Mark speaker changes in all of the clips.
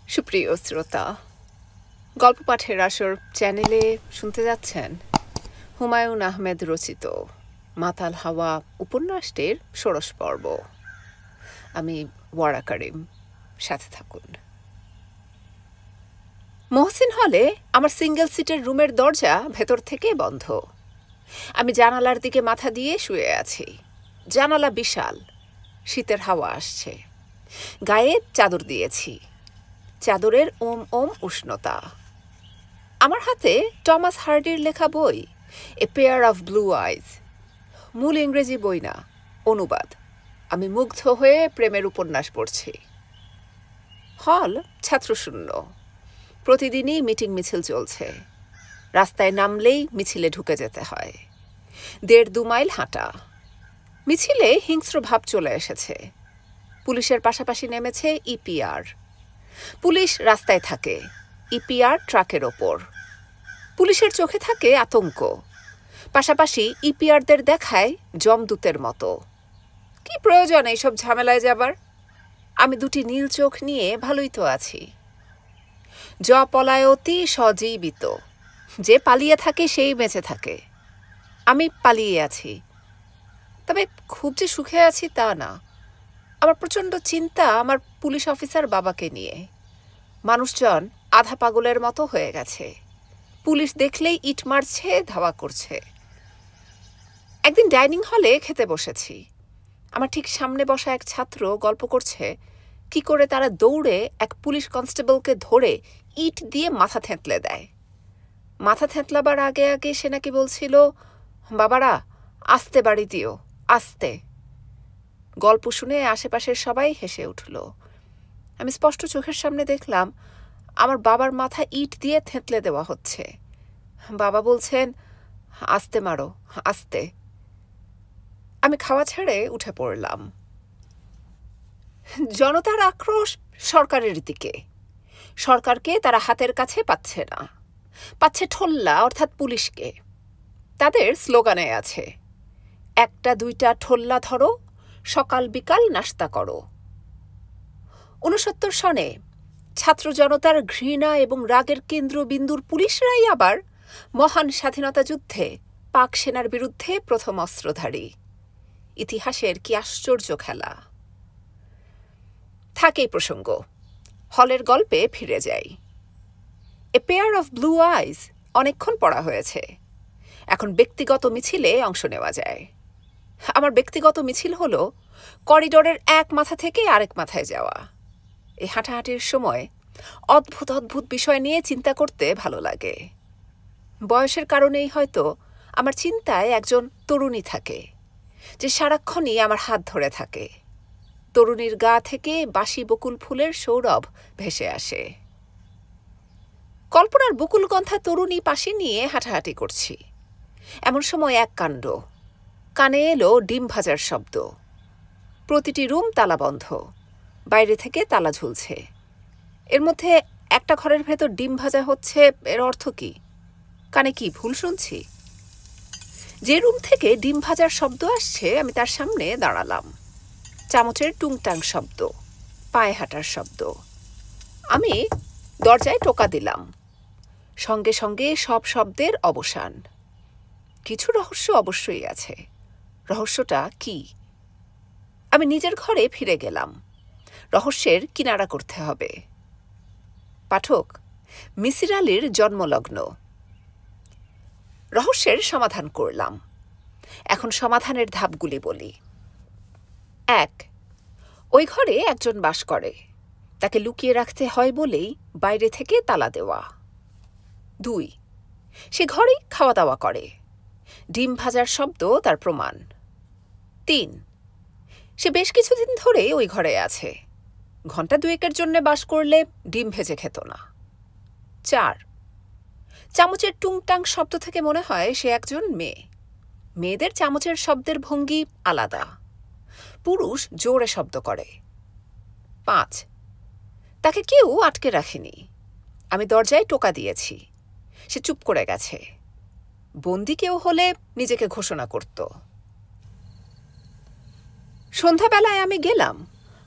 Speaker 1: সুপ্রিয় শ্রোতা, গল্প পাঠের আসর চ্যানেলে শুনতে যাচ্ছেন হুমায়ুন আহমেদ রচিত মাতাল হাওয়া উপন্যাসটির ষোড়শ পর্ব। আমি ওয়ারা করিম, সাথে থাকুন। মহসিন হলে আমার সিঙ্গেল সিটের রুমের দরজা ভেতর থেকে বন্ধ। আমি জানালার দিকে মাথা দিয়ে শুয়ে আছি। জানালা বিশাল, শীতের হাওয়া আসছে। গায়ে চাদর দিয়েছি, চাদরের ওম ওম উষ্ণতা। আমার হাতে টমাস হার্ডির লেখা বই a pair of blue eyes, মূল ইংরেজি বই না, অনুবাদ। আমি মুগ্ধ হয়ে প্রেমের উপন্যাস পড়ছি। হল ছাত্রশূন্য, প্রতিদিনই মিটিং মিছিল চলছে। রাস্তায় নামলেই মিছিলে ঢুকে যেতে হয়। ১.৫-২ মাইল হাঁটা। মিছিলে হিংস্র ভাব চলে এসেছে। পুলিশের পাশাপাশি নেমেছে ইপিআর। পুলিশ রাস্তায় থাকে, ইপিআর ট্রাকের ওপর। পুলিশের চোখে থাকে আতঙ্ক, পাশাপাশি ইপিআরদের দেখায় যমদূতের মতো। কি প্রয়োজন এইসব ঝামেলায় যাবার? আমি দুটি নীল চোখ নিয়ে ভালোই তো আছি। পলায়তি সজীবিত, যে পালিয়ে থাকে সেই বেঁচে থাকে। আমি পালিয়ে আছি, তবে খুব যে সুখে আছি তা না। আমার প্রচণ্ড চিন্তা আমার পুলিশ অফিসার বাবাকে নিয়ে। মানুষজন আধা পাগলের মতো হয়ে গেছে। পুলিশ দেখলেই ইট মারছে, ধাওয়া করছে। একদিন ডাইনিং হলে খেতে বসেছি। আমার ঠিক সামনে বসা এক ছাত্র গল্প করছে কি করে তারা দৌড়ে এক পুলিশ কনস্টেবলকে ধরে ইট দিয়ে মাথা থেঁতলে দেয়। মাথা থেঁতলাবার আগে আগে সে নাকি বলছিল, বাবারা আস্তে বাড়ি দিও, আস্তে। গল্প শুনে আশেপাশের সবাই হেসে উঠল। আমি স্পষ্ট চোখের সামনে দেখলাম আমার বাবার মাথা ইট দিয়ে থেঁতলে দেওয়া হচ্ছে। বাবা বলছেন, আস্তে মারো, আস্তে। আমি খাওয়া ছেড়ে উঠে পড়লাম। জনতার আক্রোশ সরকারের দিকে। সরকারকে তারা হাতের কাছে পাচ্ছে না, পাচ্ছে ঠোল্লা অর্থাৎ পুলিশকে। তাদের স্লোগানে আছে, ১টা-২টা ঠোল্লা ধরো, সকাল বিকাল নাস্তা করো। ৬৯ সনে ছাত্র জনতার ঘৃণা এবং রাগের কেন্দ্রবিন্দুর পুলিশরাই আবার মহান স্বাধীনতা যুদ্ধে পাক সেনার বিরুদ্ধে প্রথম অস্ত্রধারী। ইতিহাসের কি আশ্চর্য খেলা! থাকেই প্রসঙ্গ, হলের গল্পে ফিরে যাই। A pair of blue eyes অনেকক্ষণ পড়া হয়েছে। এখন ব্যক্তিগত মিছিলে অংশ নেওয়া যায়। আমার ব্যক্তিগত মিছিল হলো করিডোরের এক মাথা থেকে আরেক মাথায় যাওয়া। এই হাঁটাহাঁটির সময় অদ্ভুত অদ্ভুত বিষয় নিয়ে চিন্তা করতে ভালো লাগে। বয়সের কারণেই হয়তো আমার চিন্তায় একজন তরুণী থাকে, যে সারাক্ষণই আমার হাত ধরে থাকে। তরুণীর গা থেকে বাসি বকুল ফুলের সৌরভ ভেসে আসে। কল্পনার বকুলগন্ধা তরুণী পাশে নিয়ে হাঁটাহাঁটি করছি। এমন সময় এক কাণ্ড, কানে এলো ডিম ভাজার শব্দ। প্রতিটি রুম তালাবন্ধ, বাইরে থেকে তালা ঝুলছে। এর মধ্যে একটা ঘরের ভেতর ডিম ভাজা হচ্ছে, এর অর্থ কি? কানে কি ভুল শুনছি? যে রুম থেকে ডিম ভাজার শব্দ আসছে আমি তার সামনে দাঁড়ালাম। চামচের টুংটাং শব্দ, পায়ে হাঁটার শব্দ। আমি দরজায় টোকা দিলাম। সঙ্গে সঙ্গে সব শব্দের অবসান। কিছু রহস্য অবশ্যই আছে। রহস্যটা কি? আমি নিজের ঘরে ফিরে গেলাম। রহস্যের কিনারা করতে হবে। পাঠক, মিসির আলীর জন্মলগ্ন। রহস্যের সমাধান করলাম। এখন সমাধানের ধাপগুলি বলি। ১. ওই ঘরে একজন বাস করে, তাকে লুকিয়ে রাখতে হয় বলেই বাইরে থেকে তালা দেওয়া। ২. সে ঘরেই খাওয়া দাওয়া করে, ডিম ভাজার শব্দ তার প্রমাণ। ৩. সে বেশ কিছুদিন ধরে ওই ঘরে আছে, ঘন্টা ২-১-এর জন্য বাস করলে ডিম ভেজে খেত না। ৪. চামচের টুংটাং শব্দ থেকে মনে হয় সে একজন মেয়ে। মেয়েদের চামচের শব্দের ভঙ্গি আলাদা, পুরুষ জোরে শব্দ করে। ৫. তাকে কেউ আটকে রাখেনি। আমি দরজায় টোকা দিয়েছি, সে চুপ করে গেছে। বন্দি কেউ হলে নিজেকে ঘোষণা করত। সন্ধ্যাবেলায় আমি গেলাম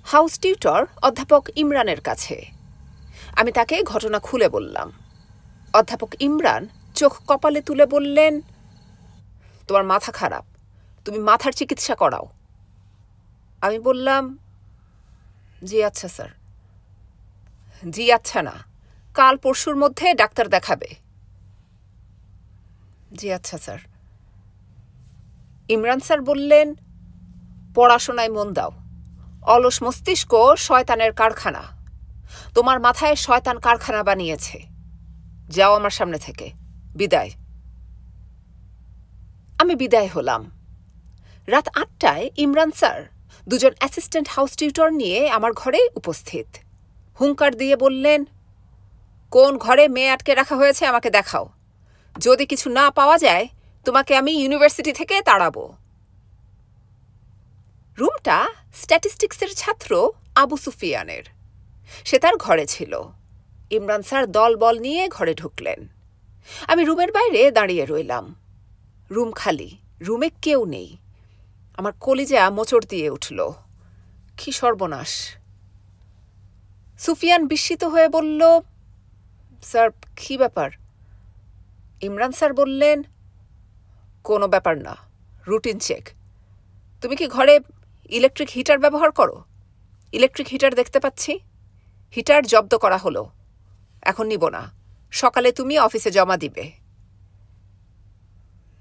Speaker 1: হাউস টিউটর অধ্যাপক ইমরানের কাছে। আমি তাকে ঘটনা খুলে বললাম। অধ্যাপক ইমরান চোখ কপালে তুলে বললেন, তোমার মাথা খারাপ, তুমি মাথার চিকিৎসা করাও। আমি বললাম, জি আচ্ছা স্যার। জি আচ্ছা না, কাল পরশুর মধ্যে ডাক্তার দেখাবে। জি আচ্ছা স্যার। ইমরান স্যার বললেন, পড়াশোনায় মন দাও, অলস মস্তিষ্ক শয়তানের কারখানা, তোমার মাথায় শয়তান কারখানা বানিয়েছে, যাও আমার সামনে থেকে, বিদায়। আমি বিদায় হলাম। রাত ৮টায় ইমরান স্যার দুজন অ্যাসিস্ট্যান্ট হাউস টিউটর নিয়ে আমার ঘরে উপস্থিত। হুঙ্কার দিয়ে বললেন, কোন ঘরে মেয়ে আটকে রাখা হয়েছে আমাকে দেখাও, যদি কিছু না পাওয়া যায় তোমাকে আমি ইউনিভার্সিটি থেকে তাড়াবো। রুমটা স্ট্যাটিস্টিক্সের ছাত্র আবু সুফিয়ানের। সে তার ঘরে ছিল। ইমরান স্যার দল বল নিয়ে ঘরে ঢুকলেন। আমি রুমের বাইরে দাঁড়িয়ে রইলাম। রুম খালি, রুমে কেউ নেই। আমার কলিজা মোচড় দিয়ে উঠল। কি সর্বনাশ! সুফিয়ান বিস্মিত হয়ে বলল, স্যার কি ব্যাপার? ইমরান স্যার বললেন, কোনো ব্যাপার না, রুটিন চেক। তুমি কি ঘরে ইলেকট্রিক হিটার ব্যবহার করো? ইলেকট্রিক হিটার দেখতে পাচ্ছি। হিটার জব্দ করা হলো, এখন নিব না, সকালে তুমি অফিসে জমা দিবে।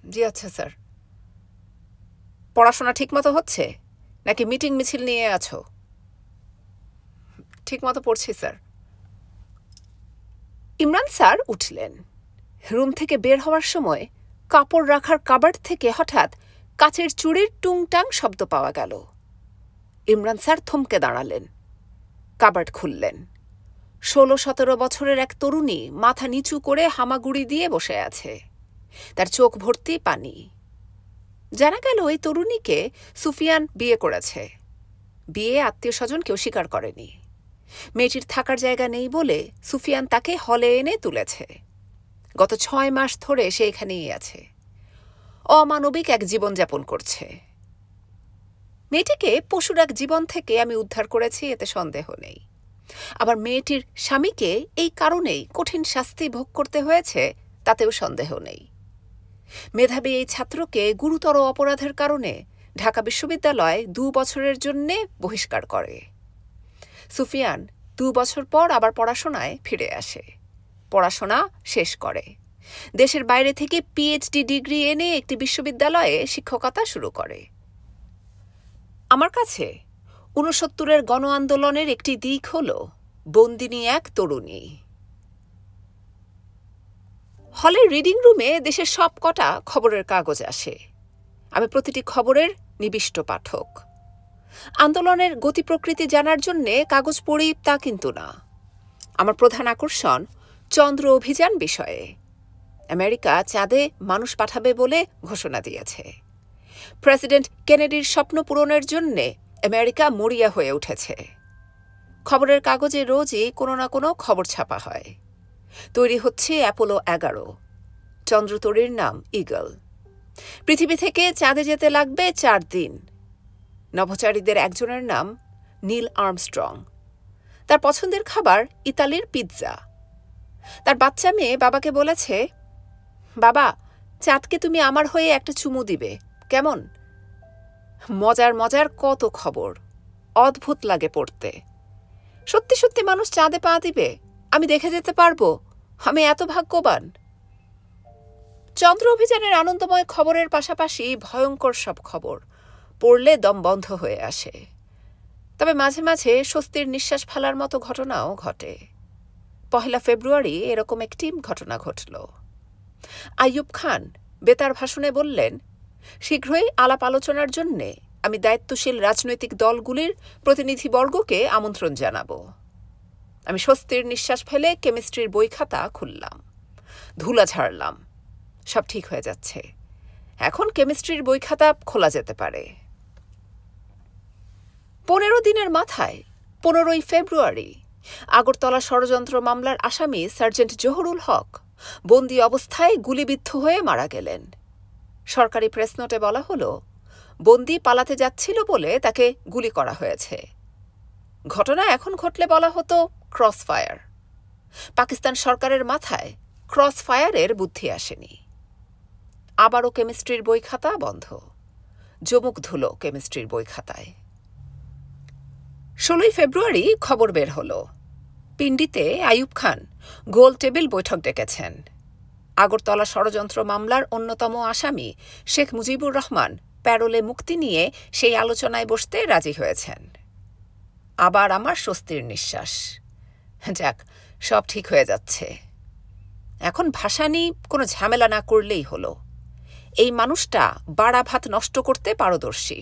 Speaker 1: জি আচ্ছা স্যার। পড়াশোনা ঠিকমতো হচ্ছে নাকি মিটিং মিছিল নিয়ে আছো? ঠিকমতো পড়ছি স্যার। ইমরান স্যার উঠলেন। রুম থেকে বের হওয়ার সময় কাপড় রাখার কাবার্ড থেকে হঠাৎ কাচের চুড়ির টুংটাং শব্দ পাওয়া গেল। ইমরান স্যার থমকে দাঁড়ালেন। কাবার্ড খুললেন। ১৬-১৭ বছরের এক তরুণী মাথা নিচু করে হামাগুড়ি দিয়ে বসে আছে। তার চোখ ভর্তি পানি। জানা গেল ওই তরুণীকে সুফিয়ান বিয়ে করেছে। বিয়ে আত্মীয় স্বজন কেউ স্বীকার করেনি। মেয়েটির থাকার জায়গা নেই বলে সুফিয়ান তাকে হলে এনে তুলেছে। গত ৬ মাস ধরে সে এখানেই আছে। অমানবিক এক জীবনযাপন করছে। মেয়েটিকে পশুর এক জীবন থেকে আমি উদ্ধার করেছি, এতে সন্দেহ নেই। আবার মেয়েটির স্বামীকে এই কারণেই কঠিন শাস্তি ভোগ করতে হয়েছে, তাতেও সন্দেহ নেই। মেধাবী এই ছাত্রকে গুরুতর অপরাধের কারণে ঢাকা বিশ্ববিদ্যালয় ২ বছরের জন্যে বহিষ্কার করে। সুফিয়ান ২ বছর পর আবার পড়াশোনায় ফিরে আসে। পড়াশোনা শেষ করে। দেশের বাইরে থেকে পিএইচডি ডিগ্রি এনে একটি বিশ্ববিদ্যালয়ে শিক্ষকতা শুরু করে। আমার কাছে ৬৯-এর গণ আন্দোলনের একটি দিক হল বন্দিনী এক তরুণী। হলের রিডিং রুমে দেশের সব কটা খবরের কাগজ আসে। আমি প্রতিটি খবরের নিবিষ্ট পাঠক। আন্দোলনের গতি প্রকৃতি জানার জন্যে কাগজ পড়ি তা কিন্তু না। আমার প্রধান আকর্ষণ চন্দ্র অভিযান বিষয়ে। আমেরিকা চাঁদে মানুষ পাঠাবে বলে ঘোষণা দিয়েছে। প্রেসিডেন্ট কেনেডির স্বপ্ন পূরণের জন্যে আমেরিকা মরিয়া হয়ে উঠেছে। খবরের কাগজে রোজই কোনো না কোনো খবর ছাপা হয়। তৈরি হচ্ছে অ্যাপোলো ১১। চন্দ্রতরীর নাম ইগল। পৃথিবী থেকে চাঁদে যেতে লাগবে ৪ দিন। নভোচারীদের একজনের নাম নীল আর্মস্ট্রং। তার পছন্দের খাবার ইতালির পিৎজা। তার বাচ্চা মেয়ে বাবাকে বলেছে, বাবা, চাঁদকে তুমি আমার হয়ে একটা চুমু দিবে, কেমন? মজার মজার কত খবর, অদ্ভুত লাগে পড়তে। সত্যি সত্যি মানুষ চাঁদে পা দিবে, আমি দেখে যেতে পারবো, আমি এত ভাগ্যবান। চন্দ্র অভিযানের আনন্দময় খবরের পাশাপাশি ভয়ঙ্কর সব খবর পড়লে দম বন্ধ হয়ে আসে। তবে মাঝে মাঝে স্বস্তির নিঃশ্বাস ফেলার মতো ঘটনাও ঘটে। ১ ফেব্রুয়ারি এরকম একটি ঘটনা ঘটল। আইয়ুব খান বেতার ভাষণে বললেন, শীঘ্রই আলাপ আলোচনার জন্যে আমি দায়িত্বশীল রাজনৈতিক দলগুলির প্রতিনিধিবর্গকে আমন্ত্রণ জানাব। আমি স্বস্তির নিঃশ্বাস ফেলে কেমিস্ট্রির বই খাতা খুললাম, ধুলা ঝাড়লাম। সব ঠিক হয়ে যাচ্ছে, এখন কেমিস্ট্রির বই খাতা খোলা যেতে পারে। ১৫ দিনের মাথায় ১৫ই ফেব্রুয়ারি আগরতলা ষড়যন্ত্র মামলার আসামি সার্জেন্ট জহুরুল হক বন্দী অবস্থায় গুলিবিদ্ধ হয়ে মারা গেলেন। সরকারি প্রেস নোটে বলা হলো, বন্দী পালাতে যাচ্ছিল বলে তাকে গুলি করা হয়েছে। ঘটনা এখন ঘটলে বলা হতো ক্রস ফায়ার। পাকিস্তান সরকারের মাথায় ক্রস ফায়ারের বুদ্ধি আসেনি। আবারও কেমিস্ট্রির বই খাতা বন্ধ। জমুক ধুলো কেমিস্ট্রির বই খাতায়। 16 ফেব্রুয়ারি খবর বের হলো, পিন্ডিতে আইয়ুব খান গোল টেবিল বৈঠক ডেকেছেন। আগরতলা ষড়যন্ত্র মামলার অন্যতম আসামি শেখ মুজিবুর রহমান প্যারোলে মুক্তি নিয়ে সেই আলোচনায় বসতে রাজি হয়েছেন। আবার আমার স্বস্তির নিঃশ্বাস। যাক, সব ঠিক হয়ে যাচ্ছে। এখন ভাসানী কোনো ঝামেলা না করলেই হলো। এই মানুষটা বাড়া ভাত নষ্ট করতে পারদর্শী।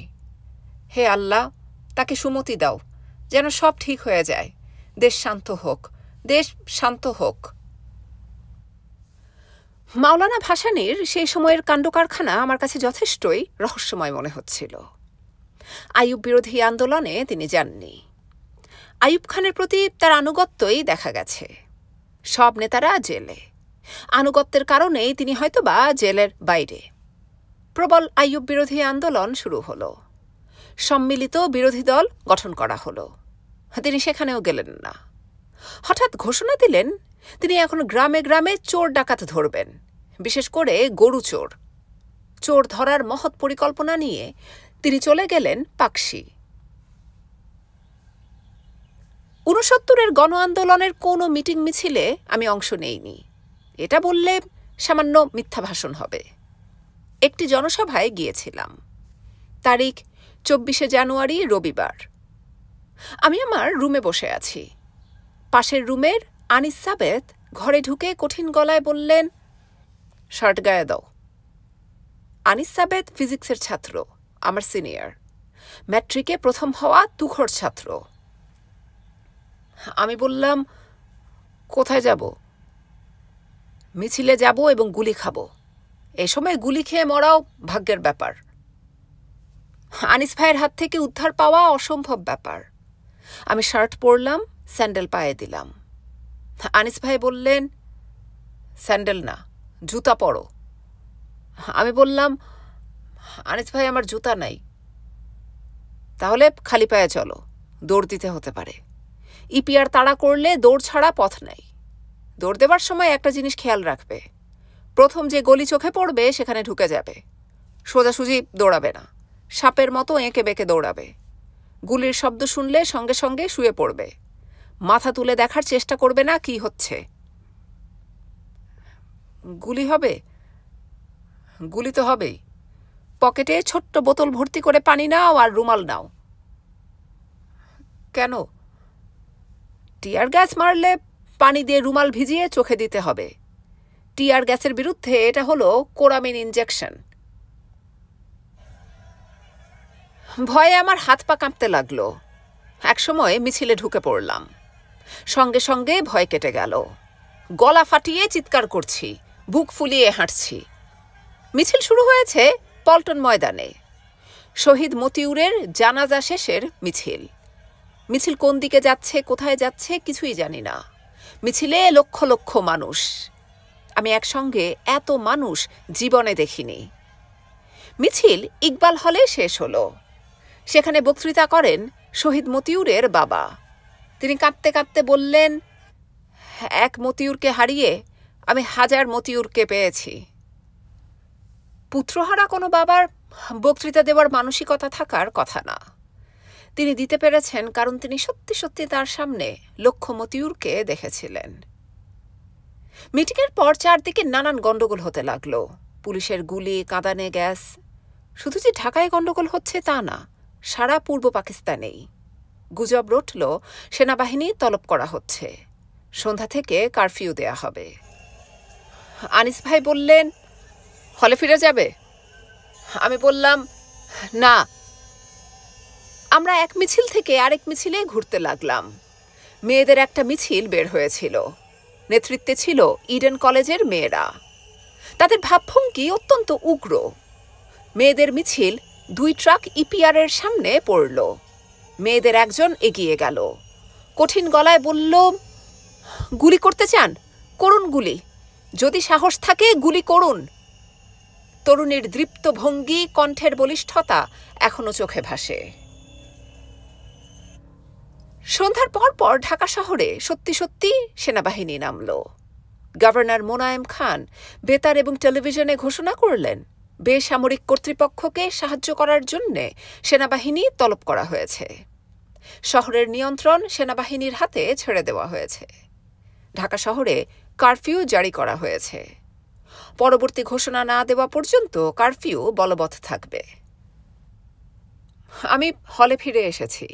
Speaker 1: হে আল্লাহ, তাকে সুমতি দাও, যেন সব ঠিক হয়ে যায়। দেশ শান্ত হোক, দেশ শান্ত হোক। মাওলানা ভাসানীর সেই সময়ের কাণ্ডকারখানা আমার কাছে যথেষ্টই রহস্যময় মনে হচ্ছিল। আইয়ুব বিরোধী আন্দোলনে তিনি যাননি। আইয়ুব খানের প্রতি তার আনুগত্যই দেখা গেছে। সব নেতারা জেলে। আনুগত্যের কারণেই তিনি হয়তোবা জেলের বাইরে। প্রবল আইয়ুব বিরোধী আন্দোলন শুরু হলো। সম্মিলিত বিরোধী দল গঠন করা হলো। তিনি সেখানেও গেলেন না। হঠাৎ ঘোষণা দিলেন তিনি এখন গ্রামে গ্রামে চোর ডাকাত ধরবেন, বিশেষ করে গরু চোর। চোর ধরার মহৎ পরিকল্পনা নিয়ে তিনি চলে গেলেন পাকশি। 69-এর গণ আন্দোলনের কোনো মিটিং মিছিলে আমি অংশ নেইনি। এটা বললে সামান্য মিথ্যা ভাষণ হবে। একটি জনসভায় গিয়েছিলাম। তারিখ 24শে জানুয়ারি, রবিবার। আমি আমার রুমে বসে আছি। পাশের রুমের আনিস সাবেত ঘরে ঢুকে কঠিন গলায় বললেন, শার্ট গায়ে দাও। আনিস সাবেত ফিজিক্সের ছাত্র, আমার সিনিয়র, ম্যাট্রিকে প্রথম হওয়া তুখোর ছাত্র। আমি বললাম, কোথায় যাব? মিছিলে যাব এবং গুলি খাব। এ সময় গুলি খেয়ে মরাও ভাগ্যের ব্যাপার। আনিস ভাইয়ের হাত থেকে উদ্ধার পাওয়া অসম্ভব ব্যাপার। আমি শার্ট পরলাম, স্যান্ডেল পায়ে দিলাম। আনিস ভাই বললেন, স্যান্ডেল না, জুতা পরো। আমি বললাম, আনিস ভাই, আমার জুতা নাই। তাহলে খালি পায়ে চলো, দৌড় দিতে হতে পারে। ইপিআর তাড়া করলে দৌড় ছাড়া পথ নাই। দৌড় দেবার সময় একটা জিনিস খেয়াল রাখবে, প্রথম যে গলি চোখে পড়বে সেখানে ঢুকে যাবে। সোজাসুজি দৌড়াবে না, সাপের মতো এঁকে বেঁকে দৌড়াবে। গুলির শব্দ শুনলে সঙ্গে সঙ্গে শুয়ে পড়বে। মাথা তুলে দেখার চেষ্টা করবে না কি হচ্ছে। গুলি হবে? গুলি তো হবেই। পকেটে ছোট্ট বোতল ভর্তি করে পানি নাও আর রুমাল নাও। কেন? টিয়ার গ্যাস মারলে পানি দিয়ে রুমাল ভিজিয়ে চোখে দিতে হবে। টিয়ার গ্যাসের বিরুদ্ধে এটা হলো কোরামিন ইনজেকশন। ভয়ে আমার হাত পা কাঁপতে লাগলো। একসময় মিছিলে ঢুকে পড়লাম। সঙ্গে সঙ্গে ভয় কেটে গেল। গলা ফাটিয়ে চিৎকার করছি, বুক ফুলিয়ে হাঁটছি। মিছিল শুরু হয়েছে পল্টন ময়দানে। শহীদ মতিউরের জানাজা শেষের মিছিল। মিছিল কোন দিকে যাচ্ছে, কোথায় যাচ্ছে কিছুই জানি না। মিছিলে লক্ষ লক্ষ মানুষ। আমি একসঙ্গে এত মানুষ জীবনে দেখিনি। মিছিল ইকবাল হলে শেষ হলো। সেখানে বক্তৃতা করেন শহীদ মতিউরের বাবা। তিনি কাঁদতে কাঁদতে বললেন, এক মতিউরকে হারিয়ে আমি হাজার মতিউরকে পেয়েছি। পুত্রহারা কোনো বাবার বক্তৃতা দেওয়ার মানসিকতা থাকার কথা না। তিনি দিতে পেরেছেন কারণ তিনি সত্যি সত্যি তার সামনে লক্ষ মতিউরকে দেখেছিলেন। মিটিংয়ের পর চারদিকে নানান গণ্ডগোল হতে লাগলো। পুলিশের গুলি, কাঁদানে গ্যাস। শুধু যে ঢাকায় গণ্ডগোল হচ্ছে তা না, সারা পূর্ব পাকিস্তানেই। গুজব রটল সেনাবাহিনী তলব করা হচ্ছে, সন্ধ্যা থেকে কারফিউ দেয়া হবে। আনিস ভাই বললেন, হলে ফিরে যাবে? আমি বললাম, না। আমরা এক মিছিল থেকে আরেক মিছিলে ঘুরতে লাগলাম। মেয়েদের একটা মিছিল বের হয়েছিল। নেতৃত্বে ছিল ইডেন কলেজের মেয়েরা। তাদের ভাবভঙ্গি অত্যন্ত উগ্র। মেয়েদের মিছিল 2 ট্রাক ইপিআরের সামনে পড়ল। মেয়েদের একজন এগিয়ে গেল, কঠিন গলায় বলল, গুলি করতে চান? করুন গুলি, যদি সাহস থাকে গুলি করুন। তরুণীর দৃপ্ত ভঙ্গি, কণ্ঠের বলিষ্ঠতা এখনো চোখে ভাসে। সন্ধ্যার পর ঢাকা শহরে সত্যি সত্যি সেনাবাহিনী নামল। গভর্নর মোনায়েম খান বেতার এবং টেলিভিশনে ঘোষণা করলেন, বেসামরিক কর্তৃপক্ষকে সাহায্য করার জন্যে সেনাবাহিনী তলব করা হয়েছে। শহরের নিয়ন্ত্রণ সেনাবাহিনীর হাতে ছেড়ে দেওয়া হয়েছে। ঢাকা শহরে কারফিউ জারি করা হয়েছে। পরবর্তী ঘোষণা না দেওয়া পর্যন্ত কারফিউ বলবৎ থাকবে। আমি হলে ফিরে এসেছি,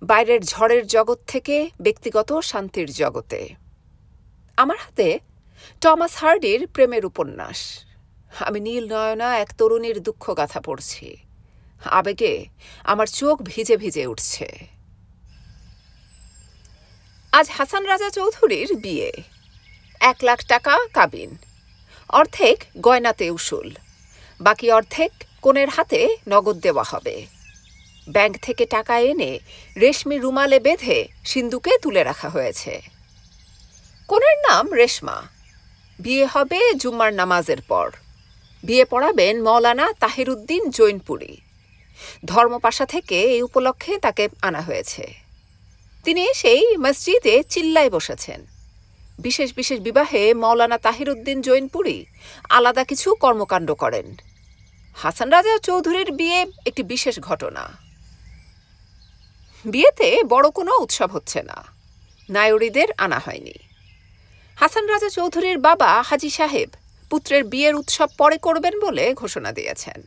Speaker 1: বাইরের ঝড়ের জগৎ থেকে ব্যক্তিগত শান্তির জগতে। আমার হাতে টমাস হার্ডির প্রেমের উপন্যাস। আমি নীল নয়না এক তরুণীর দুঃখগাথা পড়ছি। আবেগে আমার চোখ ভিজে ভিজে উঠছে। আজ হাসান রাজা চৌধুরীর বিয়ে। 1 লাখ টাকা কাবিন, অর্ধেক গয়নাতে উসুল, বাকি অর্ধেক কনের হাতে নগদ দেওয়া হবে। ব্যাংক থেকে টাকা এনে রেশমি রুমালে বেঁধে সিন্দুকে তুলে রাখা হয়েছে। কনের নাম রেশমা। বিয়ে হবে জুম্মার নামাজের পর। বিয়ে পড়াবেন মৌলানা তাহিরউদ্দিন জৈনপুরী। ধর্মপাশা থেকে এই উপলক্ষে তাকে আনা হয়েছে। তিনি এসেই মসজিদে চিল্লায় বসেছেন। বিশেষ বিশেষ বিবাহে মৌলানা তাহিরউদ্দিন জৈনপুরী আলাদা কিছু কর্মকাণ্ড করেন। হাসান রাজা চৌধুরীর বিয়ে একটি বিশেষ ঘটনা। বিয়েতে বড় কোনো উৎসব হচ্ছে না, নায়রীদের আনা হয়নি। হাসান রাজা চৌধুরীর বাবা হাজী সাহেব পুত্রের বিয়ের উৎসব পরে করবেন বলে ঘোষণা দিয়েছেন।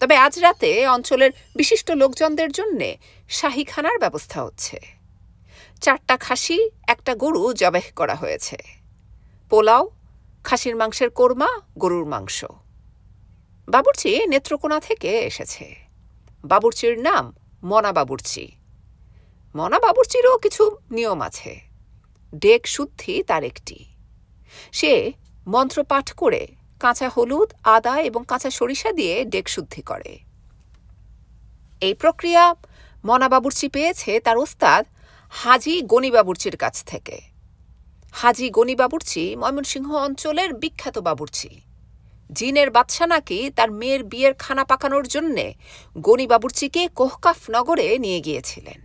Speaker 1: তবে আজ রাতে অঞ্চলের বিশিষ্ট লোকজনদের জন্যে শাহীখানার ব্যবস্থা হচ্ছে। 4টা খাসি, 1টা গরু জবাই করা হয়েছে। পোলাও, খাসির মাংসের কোরমা, গরুর মাংস। বাবুর্চি নেত্রকোনা থেকে এসেছে। বাবুর্চির নাম মনা বাবুর্চি। মনা বাবুর্চিরও কিছু নিয়ম আছে। ডেক শুদ্ধি তার একটি। সে মন্ত্রপাঠ করে কাঁচা হলুদ, আদা এবং কাঁচা সরিষা দিয়ে ডেক শুদ্ধি করে। এই প্রক্রিয়া মনা বাবুর্চি পেয়েছে তার ওস্তাদ হাজী গনি বাবুর্চির কাছ থেকে। হাজী গনি বাবুর্চি ময়মনসিংহ অঞ্চলের বিখ্যাত বাবুর্চি। জিনের বাদশা নাকি তার মেয়ের বিয়ের খানা পাকানোর জন্যে গনি বাবুর্চিকে কোহকাফ নগরে নিয়ে গিয়েছিলেন।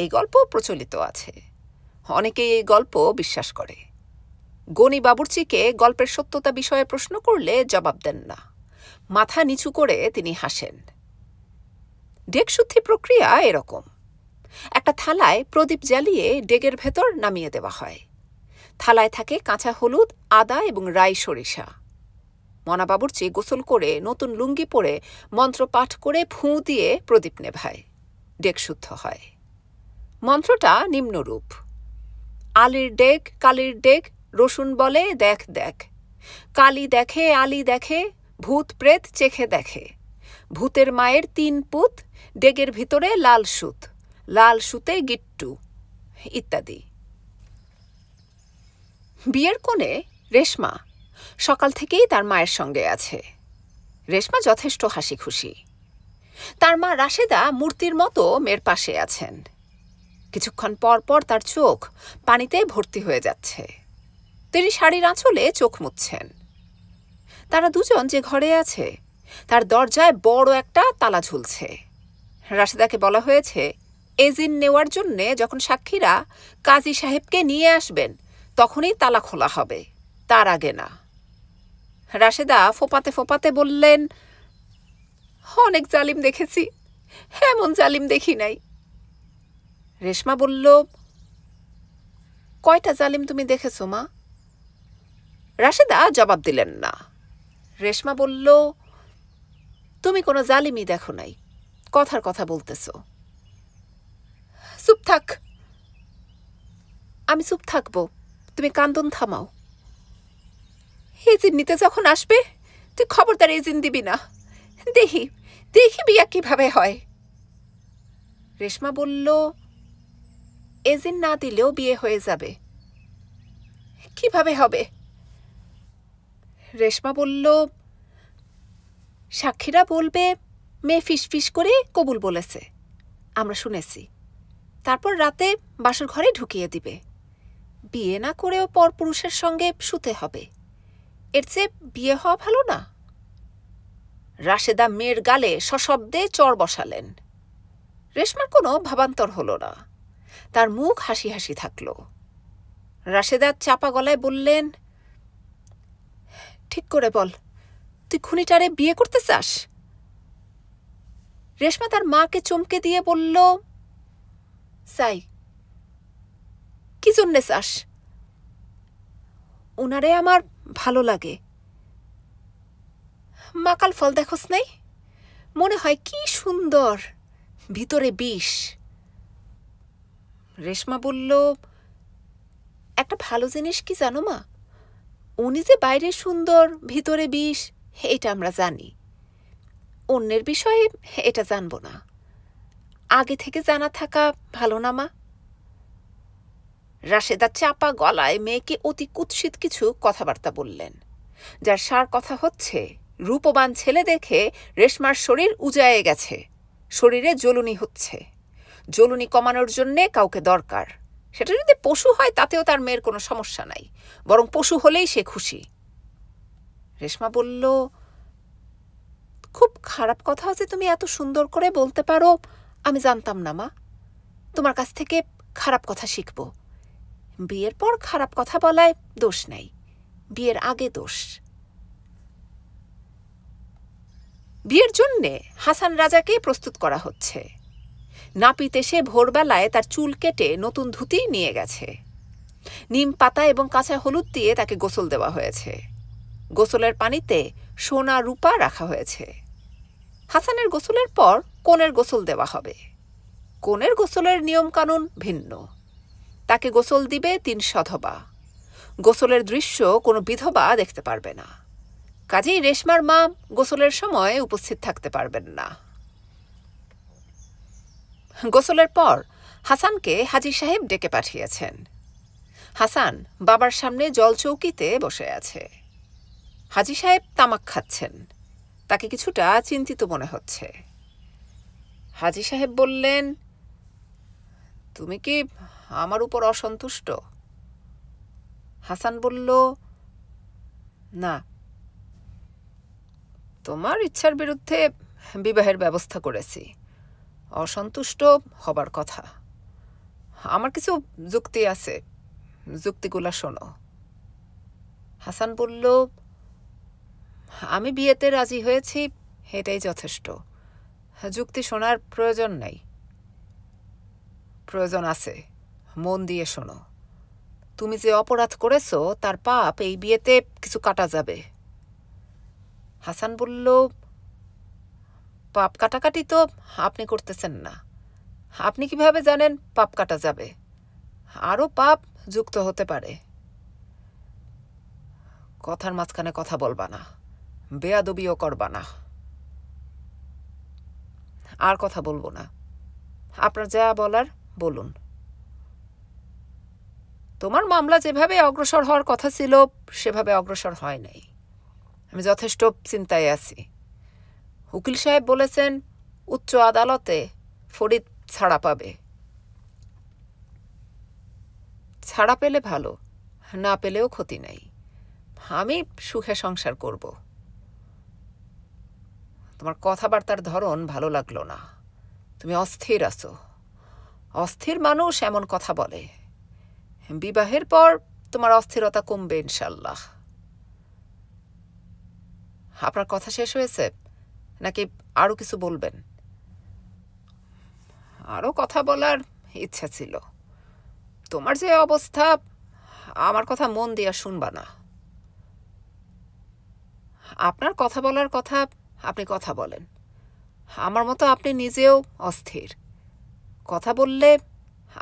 Speaker 1: এই গল্প প্রচলিত আছে। অনেকেই এই গল্প বিশ্বাস করে। গনি বাবুর্চিকে গল্পের সত্যতা বিষয়ে প্রশ্ন করলে জবাব দেন না। মাথা নিচু করে তিনি হাসেন। ডেকশুদ্ধি প্রক্রিয়া এরকম। একটা থালায় প্রদীপ জ্বালিয়ে ডেগের ভেতর নামিয়ে দেওয়া হয়। থালায় থাকে কাঁচা হলুদ, আদা এবং রাই সরিষা। মনা বাবুর্চি গোসল করে নতুন লুঙ্গি পরে মন্ত্রপাঠ করে ফুঁ দিয়ে প্রদীপ নেভায়। ডেক শুদ্ধ হয়। মন্ত্রটা নিম্নরূপ: আলির ডেক, কালির ডেক, রসুন বলে দেখ দেখ, কালি দেখে, আলি দেখে, ভূত প্রেত চেখে দেখে, ভূতের মায়ের 3 পুত, ডেগের ভিতরে লাল সুত, লাল সুতে গিট্টু, ইত্যাদি। বিয়ের কোণে রেশমা সকাল থেকেই তার মায়ের সঙ্গে আছে। রেশমা যথেষ্ট হাসি খুশি। তার মা রাশেদা মূর্তির মতো মেয়ের পাশে আছেন। কিছুক্ষণ পর পর তার চোখ পানিতে ভর্তি হয়ে যাচ্ছে। তিনি শাড়ির আঁচলে চোখ মুছছেন। তারা দুজন যে ঘরে আছে তার দরজায় বড় একটা তালা ঝুলছে। রাশেদাকে বলা হয়েছে এজিন নেওয়ার জন্যে যখন সাক্ষীরা কাজী সাহেবকে নিয়ে আসবেন তখনই তালা খোলা হবে, তার আগে না। রাশেদা ফোপাতে ফোপাতে বললেন, অনেক জালিম দেখেছি, এমন জালিম দেখি নাই। রেশমা বলল, কয়টা জালিম তুমি দেখেছ মা? রাশেদা জবাব দিলেন না। রেশমা বলল, তুমি কোনো জালিমই দেখো নাই, কথার কথা বলতেছ। চুপ থাক। আমি চুপ থাকবো, তুমি কান্দন থামাও। এজিন নিতে যখন আসবে তুই খবরদার এজিন দিবি না। দেখি দেখি বিয়া কিভাবে হয়। রেশমা বলল, এজিন না দিলেও বিয়ে হয়ে যাবে। কিভাবে হবে? রেশমা বলল, সাক্ষীরা বলবে মেয়ে ফিসফিস করে কবুল বলেছে, আমরা শুনেছি। তারপর রাতে বাসর ঘরে ঢুকিয়ে দিবে। বিয়ে না করেও পরপুরুষের সঙ্গে শুতে হবে। এর চেয়ে বিয়ে হওয়া ভালো না? রাশেদা মেয়ের গালে সশব্দে চড় বসালেন। রেশমার কোনো ভাবান্তর হল না। তার মুখ হাসি হাসি থাকল। রাশেদা চাপা গলায় বললেন, ঠিক করে বল, তুই খুনিটারে বিয়ে করতে চাস? রেশমা তার মাকে চমকে দিয়ে বলল, চাই। কি জন্যে চাস? উনারে আমার ভালো লাগে। মাকাল ফল দেখোস নাই? মনে হয় কি সুন্দর, ভিতরে বিষ। রেশমা বলল, একটা ভালো জিনিস কি জানো মা, উনি যে বাইরে সুন্দর ভিতরে বিষ এটা আমরা জানি, অন্যের বিষয়ে এটা জানব না। আগে থেকে জানা থাকা ভালো না মা? রাশেদা চাপা গলায় মেয়েকে অতি কুৎসিত কিছু কথাবার্তা বললেন, যার সার কথা হচ্ছে রূপবান ছেলে দেখে রেশমার শরীর উজায়ে গেছে, শরীরে জ্বলুনি হচ্ছে, জ্বলুনি কমানোর জন্যে কাউকে দরকার। সেটা যদি পশু হয় তাতেও তার মেয়ের কোনো সমস্যা নাই, বরং পশু হলেই সে খুশি। রেশমা বলল, খুব খারাপ কথা যে তুমি এত সুন্দর করে বলতে পারো আমি জানতাম না মা। তোমার কাছ থেকে খারাপ কথা শিখব। বিয়ের পর খারাপ কথা বলায় দোষ নাই, বিয়ের আগে দোষ। বিয়ের জন্যে হাসান রাজাকে প্রস্তুত করা হচ্ছে। নাপিত এসে ভোরবেলায় তার চুল কেটে নতুন ধুতি নিয়ে গেছে। নিম পাতা এবং কাঁচা হলুদ দিয়ে তাকে গোসল দেওয়া হয়েছে। গোসলের পানিতে সোনা রূপা রাখা হয়েছে। হাসানের গোসলের পর কনের গোসল দেওয়া হবে। কনের গোসলের নিয়মকানুন ভিন্ন। তাকে গোসল দিবে 3 সধবা। গোসলের দৃশ্য কোনো বিধবা দেখতে পারবে না। কাজেই রেশমার মা গোসলের সময় উপস্থিত থাকতে পারবেন না। গোসলের পর হাসানকে হাজী সাহেব ডেকে পাঠিয়েছেন। হাসান বাবার সামনে জলচৌকিতে বসে আছে। হাজী সাহেব তামাক খাচ্ছেন। তাকে কিছুটা চিন্তিত মনে হচ্ছে। হাজী সাহেব বললেন, তুমি কি আমার উপর অসন্তুষ্ট? হাসান বলল, না। তোমার ইচ্ছার বিরুদ্ধে বিবাহের ব্যবস্থা করেছি, অসন্তুষ্ট হবার কথা। আমার কিছু যুক্তি আছে, যুক্তিগুলা শোনো। হাসান বলল, আমি বিয়েতে রাজি হয়েছি, এটাই যথেষ্ট, যুক্তি শোনার প্রয়োজন নেই। প্রয়োজন আছে, মন দিয়ে শোনো। তুমি যে অপরাধ করেছো তার পাপ এই বিয়েতে কিছু কাটা যাবে। হাসান বলল, পাপ কাটাকাটি তো আপনি করতেছেন না, আপনি কিভাবে জানেন পাপ কাটা যাবে? আরও পাপ যুক্ত হতে পারে। কথার মাঝখানে কথা বলবা না, বেয়াদবিও করবা না। আর কথা বলবো না, আপনার যা বলার বলুন। তোমার মামলা যেভাবে অগ্রসর হওয়ার কথা ছিল সেভাবে অগ্রসর হয় নাই। আমি যথেষ্ট চিন্তায় আছি। উকিল সাহেব বলেছেন উচ্চ আদালতে ফরিদ ছাড়া পাবে। ছাড়া পেলে ভালো, না পেলেও ক্ষতি নাই। আমি সুখে সংসার করব। তোমার কথাবার্তার ধরন ভালো লাগলো না, তুমি অস্থির আছো। অস্থির মানুষ এমন কথা বলে। বিবাহের পর তোমার অস্থিরতা কমবে ইনশাল্লাহ। আপনার কথা শেষ হয়েছে নাকি আরও কিছু বলবেন? আরও কথা বলার ইচ্ছা ছিল। তোমার যে অবস্থা, আমার কথা মন দিয়া শুনবা না। আপনার কথা বলার কথা আপনি কথা বলেন। আমার মতো আপনি নিজেও অস্থির। কথা বললে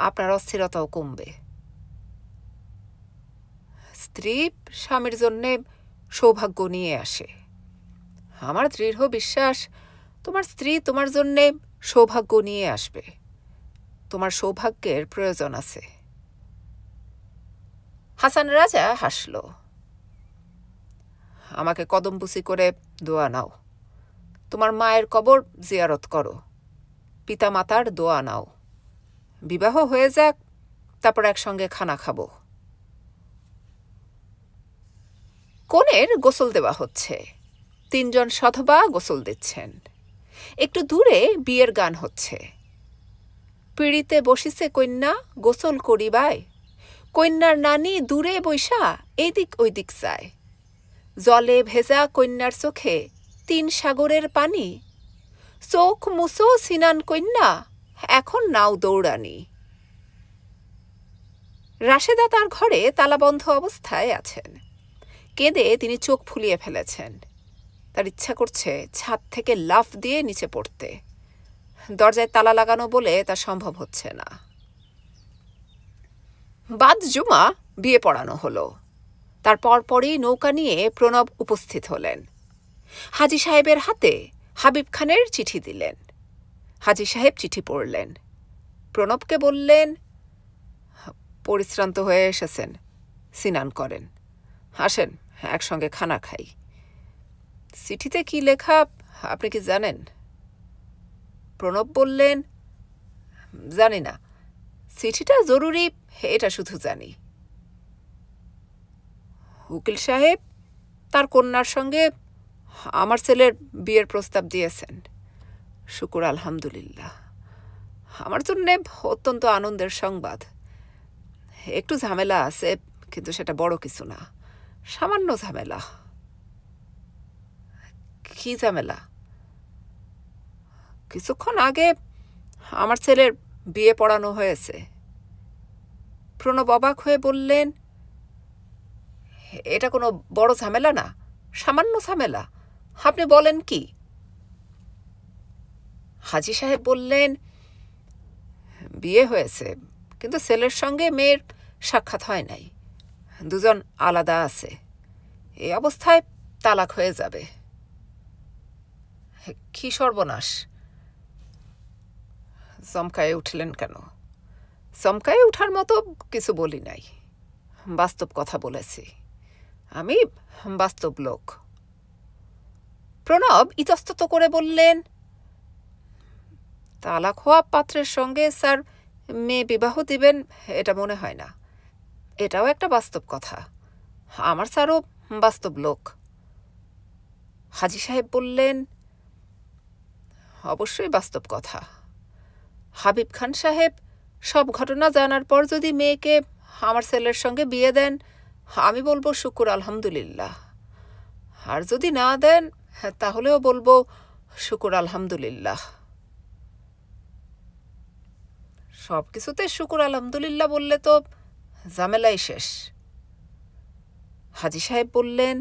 Speaker 1: আপনার অস্থিরতাও কমবে। স্ত্রী স্বামীর জন্যে সৌভাগ্য নিয়ে আসে। আমার দৃঢ় বিশ্বাস তোমার স্ত্রী তোমার জন্যে সৌভাগ্য নিয়ে আসবে। তোমার সৌভাগ্যের প্রয়োজন আছে। হাসান রাজা হাসল। আমাকে কদমবুসি করে দোয়া নাও। তোমার মায়ের কবর জিয়ারত করো। পিতা মাতার দোয়া নাও। বিবাহ হয়ে যাক, তারপর একসঙ্গে খানা খাবো। কনের গোসল দেওয়া হচ্ছে। 3 জন সধবা গোসল দিচ্ছেন। একটু দূরে বিয়ের গান হচ্ছে। পিড়িতে বসিছে কন্যা গোসল করিবায়, কন্যার নানি দূরে বৈশা এইদিক ওইদিক চায়। জলে ভেজা কন্যার চোখে 3 সাগরের পানি, চোখ মুসো সিনান কন্যা এখন নাও দৌড়ানি। রাশেদা তার ঘরে তালাবন্ধ অবস্থায় আছেন। কেঁদে তিনি চোখ ফুলিয়ে ফেলেছেন। তার ইচ্ছা করছে ছাদ থেকে লাফ দিয়ে নিচে পড়তে। দরজায় তালা লাগানো বলে তা সম্ভব হচ্ছে না। বাদ জুমা বিয়ে পড়ানো হলো। তার পরপরই নৌকা নিয়ে প্রণব উপস্থিত হলেন। হাজী সাহেবের হাতে হাবিব খানের চিঠি দিলেন। হাজী সাহেব চিঠি পড়লেন। প্রণবকে বললেন, পরিশ্রান্ত হয়ে এসেছেন, স্নান করেন, আসেন একসঙ্গে খানা খাই। চিঠিতে কি লেখা আপনি কি জানেন? প্রণব বললেন, জানি না, চিঠিটা জরুরি এটা শুধু জানি। উকিল সাহেব তার কন্যার সঙ্গে আমার ছেলের বিয়ের প্রস্তাব দিয়েছেন। শুকুর আলহামদুলিল্লাহ, আমার জন্য অত্যন্ত আনন্দের সংবাদ। একটু ঝামেলা আছে, কিন্তু সেটা বড় কিছু না, সামান্য ঝামেলা। কি ঝামেলা? কিছুক্ষণ আগে আমার ছেলের বিয়ে পড়ানো হয়েছে। প্রণব অবাক হয়ে বললেন, এটা কোনো বড় ঝামেলা না, সামান্য ঝামেলা, আপনি বলেন কি? হাজী সাহেব বললেন, বিয়ে হয়েছে, কিন্তু ছেলের সঙ্গে মেয়ের সাক্ষাৎ হয় নাই, দুজন আলাদা আছে। এই অবস্থায় তালাক হয়ে যাবে। কি সর্বনাশ! চমকায়ে উঠলেন কেন? চমকায়ে উঠার মতো কিছু বলি নাই, বাস্তব কথা বলেছি। আমি বাস্তব লোক। প্রণব ইতস্তত করে বললেন, তালাক হওয়া পাত্রের সঙ্গে স্যার মেয়ে বিবাহ দিবেন এটা মনে হয় না। এটাও একটা বাস্তব কথা, আমার স্যারও বাস্তব লোক। হাজী সাহেব বললেন, অবশ্যই বাস্তব কথা। হাবিব খান সাহেব সব ঘটনা জানার পর যদি মেয়েকে আমার ছেলের সঙ্গে বিয়ে দেন, আমি বলবো শুকুর আলহামদুলিল্লাহ। আর যদি না দেন, তাহলেও বলবো শুকুর আলহামদুলিল্লাহ। সব কিছুতে শুকুর আলহামদুলিল্লাহ বললে তো ঝামেলাই শেষ। হাজী সাহেব বললেন,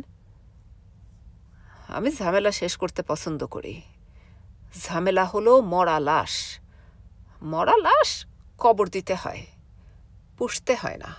Speaker 1: আমি ঝামেলা শেষ করতে পছন্দ করি। ঝামেলা হলো মরা লাশ। মরা লাশ কবর দিতে হয়, পুষতে হয় না।